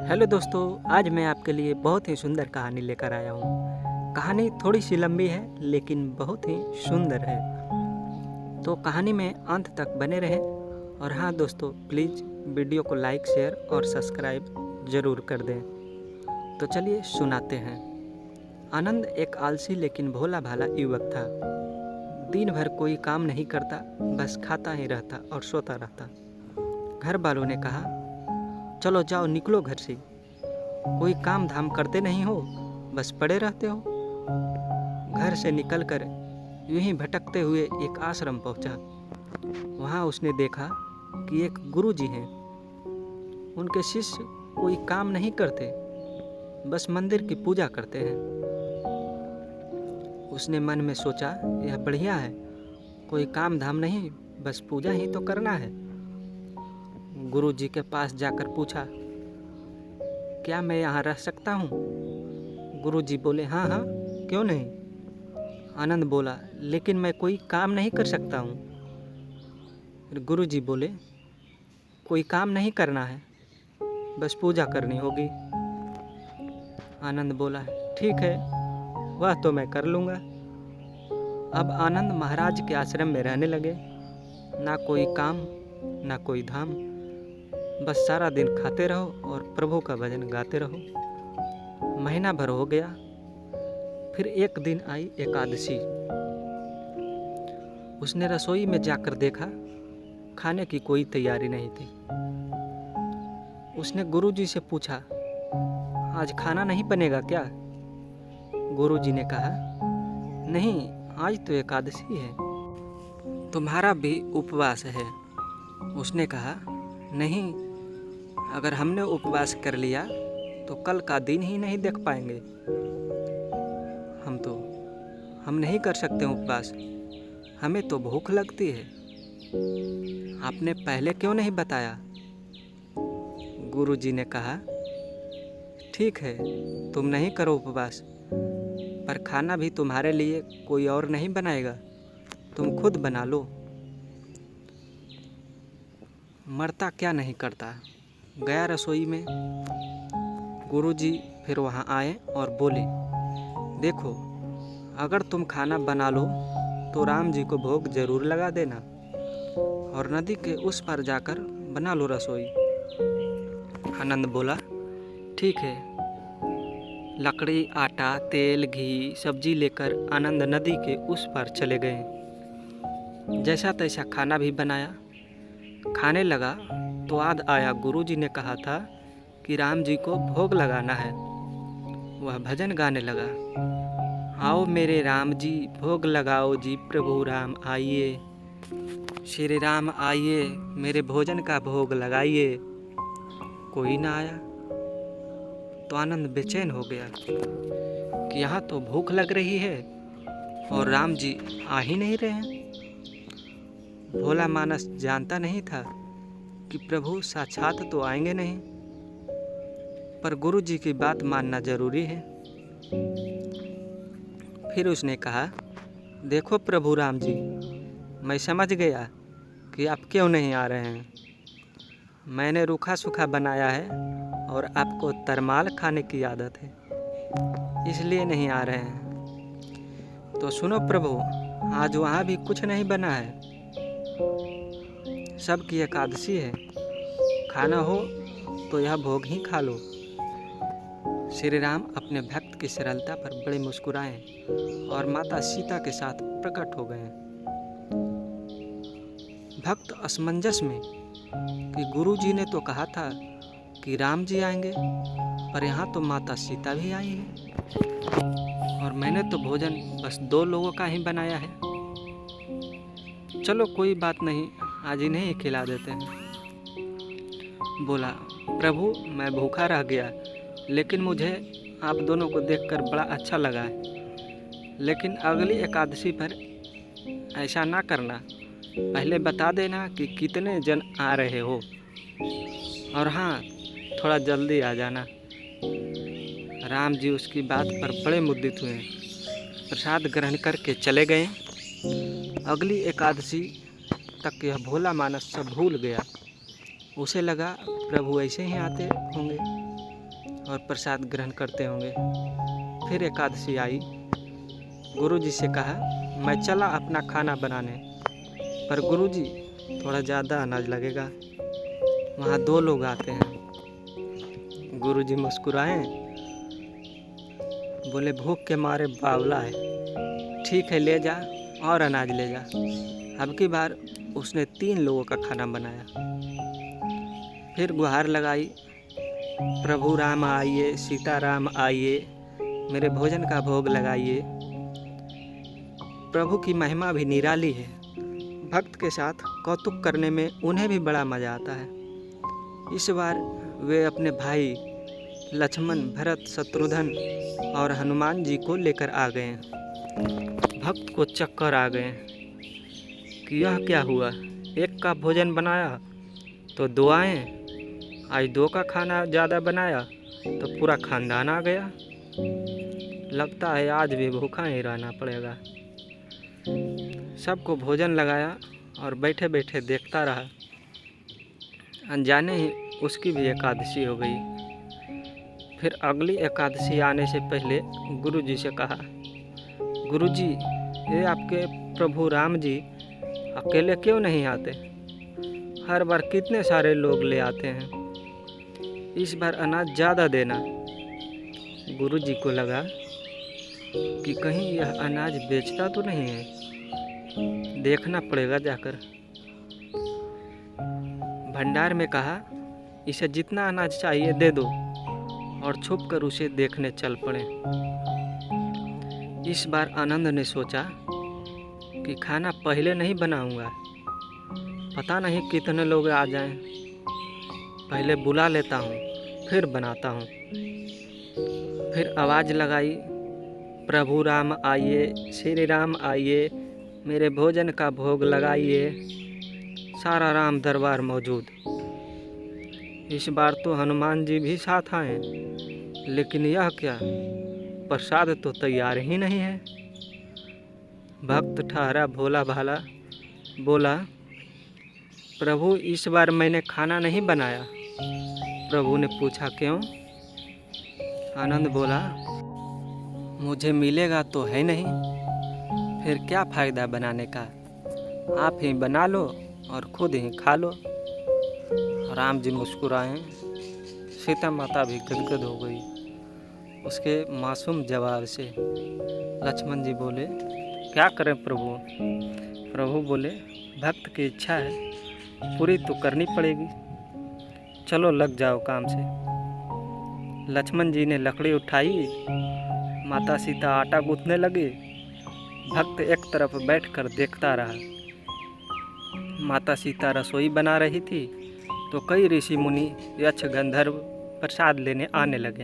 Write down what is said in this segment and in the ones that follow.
Hello दोस्तों, आज मैं आपके लिए बहुत ही सुंदर कहानी लेकर आया हूँ। कहानी थोड़ी सी लंबी है लेकिन बहुत ही सुंदर है। तो कहानी में अंत तक बने रहें। और हाँ दोस्तों, प्लीज़ वीडियो को लाइक, शेयर और सब्सक्राइब ज़रूर कर दें। तो चलिए सुनाते हैं। आनंद एक आलसी लेकिन भोला भाला युवक था। दिन भर कोई काम नहीं करता, बस खाता ही रहता और सोता रहता। घर वालों ने कहा, चलो जाओ, निकलो घर से। कोई काम धाम करते नहीं हो, बस पड़े रहते हो। घर से निकलकर यूं ही भटकते हुए एक आश्रम पहुंचा। वहां उसने देखा कि एक गुरुजी हैं। उनके शिष्य कोई काम नहीं करते, बस मंदिर की पूजा करते हैं। उसने मन में सोचा, यह बढ़िया है, कोई काम धाम नहीं, बस पूजा ही तो करना है। गुरुजी के पास जाकर पूछा, क्या मैं यहाँ रह सकता हूँ? गुरुजी बोले, हाँ हाँ, क्यों नहीं। आनंद बोला, लेकिन मैं कोई काम नहीं कर सकता हूँ। फिर गुरुजी बोले, कोई काम नहीं करना है, बस पूजा करनी होगी। आनंद बोला, ठीक है, वह तो मैं कर लूँगा। अब आनंद महाराज के आश्रम में रहने लगे। ना कोई काम, ना कोई धाम, बस सारा दिन खाते रहो और प्रभु का भजन गाते रहो। महीना भर हो गया। फिर एक दिन आई एकादशी। उसने रसोई में जाकर देखा, खाने की कोई तैयारी नहीं थी। उसने गुरुजी से पूछा, आज खाना नहीं बनेगा क्या? गुरुजी ने कहा, नहीं, आज तो एकादशी है, तुम्हारा भी उपवास है। उसने कहा, नहीं, अगर हमने उपवास कर लिया तो कल का दिन ही नहीं देख पाएंगे। हम नहीं कर सकते उपवास, हमें तो भूख लगती है। आपने पहले क्यों नहीं बताया? गुरुजी ने कहा, ठीक है, तुम नहीं करो उपवास, पर खाना भी तुम्हारे लिए कोई और नहीं बनाएगा, तुम खुद बना लो। मरता क्या नहीं करता। गया रसोई में। गुरुजी फिर वहाँ आए और बोले, देखो, अगर तुम खाना बना लो तो राम जी को भोग जरूर लगा देना, और नदी के उस पार जाकर बना लो रसोई। आनंद बोला, ठीक है। लकड़ी, आटा, तेल, घी, सब्जी लेकर आनंद नदी के उस पार चले गए। जैसा तैसा खाना भी बनाया। खाने लगा तो याद आया, गुरुजी ने कहा था कि राम जी को भोग लगाना है। वह भजन गाने लगा, आओ मेरे राम जी, भोग लगाओ जी, प्रभु राम आइए। श्री राम आइए, मेरे भोजन का भोग लगाइए। कोई ना आया तो आनंद बेचैन हो गया कि यहाँ तो भूख लग रही है और राम जी आ ही नहीं रहे हैं। भोला मानस जानता नहीं था कि प्रभु साक्षात तो आएंगे नहीं, पर गुरुजी की बात मानना जरूरी है। फिर उसने कहा, देखो प्रभु राम जी, मैं समझ गया कि आप क्यों नहीं आ रहे हैं। मैंने रूखा सूखा बनाया है और आपको तरमाल खाने की आदत है, इसलिए नहीं आ रहे हैं। तो सुनो प्रभु, आज वहाँ भी कुछ नहीं बना है, सबकी एकादशी है। खाना हो तो यह भोग ही खा लो। श्री राम अपने भक्त की सरलता पर बड़े मुस्कुराए और माता सीता के साथ प्रकट हो गए। भक्त असमंजस में कि गुरुजी ने तो कहा था कि राम जी आएंगे, पर यहाँ तो माता सीता भी आई है, और मैंने तो भोजन बस 2 लोगों का ही बनाया है। चलो कोई बात नहीं, आज इन्हें ही खिला देते हैं। बोला, प्रभु मैं भूखा रह गया, लेकिन मुझे आप दोनों को देखकर बड़ा अच्छा लगा है। लेकिन अगली एकादशी पर ऐसा ना करना, पहले बता देना कि कितने जन आ रहे हो, और हाँ, थोड़ा जल्दी आ जाना। राम जी उसकी बात पर बड़े मुद्दित हुए। प्रसाद ग्रहण करके चले गए। अगली एकादशी तक यह भोला मानस सब भूल गया। उसे लगा प्रभु ऐसे ही आते होंगे। और प्रसाद ग्रहण करते होंगे। फिर एकादशी आई। गुरुजी से कहा, मैं चला अपना खाना बनाने, पर गुरुजी थोड़ा ज़्यादा अनाज लगेगा। वहाँ 2 लोग आते हैं। गुरुजी मुस्कुराए, बोले, भूख के मारे बावला है, ठीक है ले जा और अनाज ले जा। अब की बार उसने 3 लोगों का खाना बनाया। फिर गुहार लगाई, प्रभु राम आइए, सीता राम आइए, मेरे भोजन का भोग लगाइए। प्रभु की महिमा भी निराली है। भक्त के साथ कौतुक करने में उन्हें भी बड़ा मज़ा आता है। इस बार वे अपने भाई लक्ष्मण, भरत, शत्रुघ्न और हनुमान जी को लेकर आ गए। भक्त को चक्कर आ गए कि यह क्या हुआ, एक का भोजन बनाया तो 2 आए, आज 2 का खाना ज़्यादा बनाया तो पूरा खानदान आ गया। लगता है आज भी भूखा ही रहना पड़ेगा। सबको भोजन लगाया और बैठे बैठे देखता रहा। अनजाने ही उसकी भी एकादशी हो गई। फिर अगली एकादशी आने से पहले गुरुजी से कहा, गुरुजी, ये आपके प्रभु राम जी अकेले क्यों नहीं आते? हर बार कितने सारे लोग ले आते हैं, इस बार अनाज ज़्यादा देना। गुरुजी को लगा कि कहीं यह अनाज बेचता तो नहीं है, देखना पड़ेगा जाकर। भंडार में कहा, इसे जितना अनाज चाहिए दे दो, और छुपकर उसे देखने चल पड़े। इस बार आनंद ने सोचा कि खाना पहले नहीं बनाऊंगा, पता नहीं कितने लोग आ जाएं, पहले बुला लेता हूँ फिर बनाता हूँ। फिर आवाज़ लगाई, प्रभु राम आइए, श्री राम आइए, मेरे भोजन का भोग लगाइए। सारा राम दरबार मौजूद। इस बार तो हनुमान जी भी साथ आए, लेकिन यह क्या, प्रसाद तो तैयार ही नहीं है। भक्त ठहरा भोला भाला, बोला, प्रभु इस बार मैंने खाना नहीं बनाया। प्रभु ने पूछा, क्यों? आनंद बोला, मुझे मिलेगा तो है नहीं, फिर क्या फ़ायदा बनाने का, आप ही बना लो और खुद ही खा लो। राम जी मुस्कुराए। सीता माता भी गदगद हो गई उसके मासूम जवाब से। लक्ष्मण जी बोले, क्या करें प्रभु? प्रभु बोले, भक्त की इच्छा है, पूरी तो करनी पड़ेगी, चलो लग जाओ काम से। लक्ष्मण जी ने लकड़ी उठाई, माता सीता आटा गूंथने लगे। भक्त एक तरफ बैठकर देखता रहा। माता सीता रसोई बना रही थी तो कई ऋषि मुनि, यक्ष, गंधर्व प्रसाद लेने आने लगे।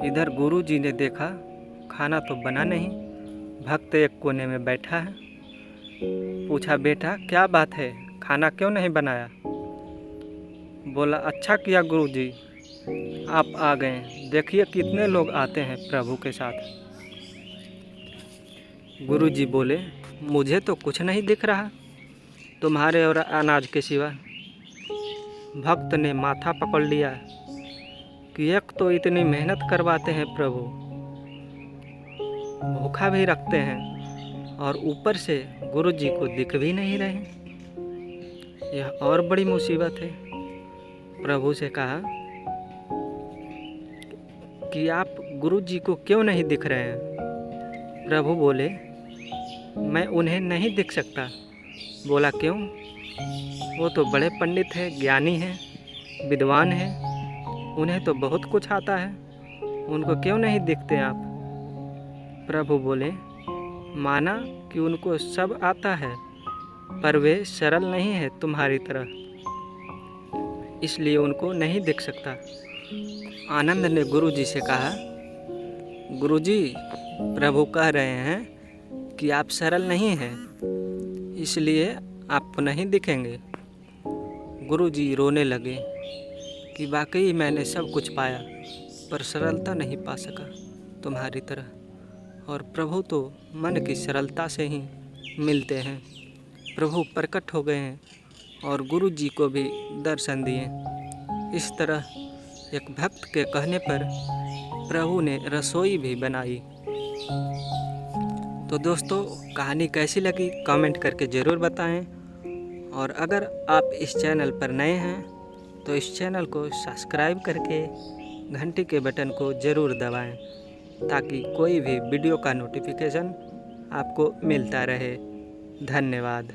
इधर गुरु जी ने देखा खाना तो बना नहीं, भक्त एक कोने में बैठा है। पूछा, बेटा क्या बात है, खाना क्यों नहीं बनाया? बोला, अच्छा किया गुरु जी आप आ गए, देखिए कितने लोग आते हैं प्रभु के साथ। गुरु जी बोले, मुझे तो कुछ नहीं दिख रहा तुम्हारे और अनाज के सिवा। भक्त ने माथा पकड़ लिया कि एक तो इतनी मेहनत करवाते हैं प्रभु, भूखा भी रखते हैं, और ऊपर से गुरु जी को दिख भी नहीं रहे। यह और बड़ी मुसीबत है। प्रभु से कहा कि आप गुरु जी को क्यों नहीं दिख रहे हैं? प्रभु बोले, मैं उन्हें नहीं दिख सकता। बोला, क्यों? वो तो बड़े पंडित हैं, ज्ञानी हैं, विद्वान हैं, उन्हें तो बहुत कुछ आता है, उनको क्यों नहीं दिखते आप? प्रभु बोले, माना कि उनको सब आता है, पर वे सरल नहीं है तुम्हारी तरह, इसलिए उनको नहीं दिख सकता। आनंद ने गुरुजी से कहा, गुरुजी, प्रभु कह रहे हैं कि आप सरल नहीं हैं, इसलिए आपको नहीं दिखेंगे। गुरुजी रोने लगे कि वाकई मैंने सब कुछ पाया, पर सरलता नहीं पा सका तुम्हारी तरह। और प्रभु तो मन की सरलता से ही मिलते हैं। प्रभु प्रकट हो गए हैं और गुरु जी को भी दर्शन दिए। इस तरह एक भक्त के कहने पर प्रभु ने रसोई भी बनाई। तो दोस्तों, कहानी कैसी लगी कमेंट करके ज़रूर बताएं। और अगर आप इस चैनल पर नए हैं तो इस चैनल को सब्सक्राइब करके घंटी के बटन को ज़रूर दबाएं, ताकि कोई भी वीडियो का नोटिफिकेशन आपको मिलता रहे। धन्यवाद।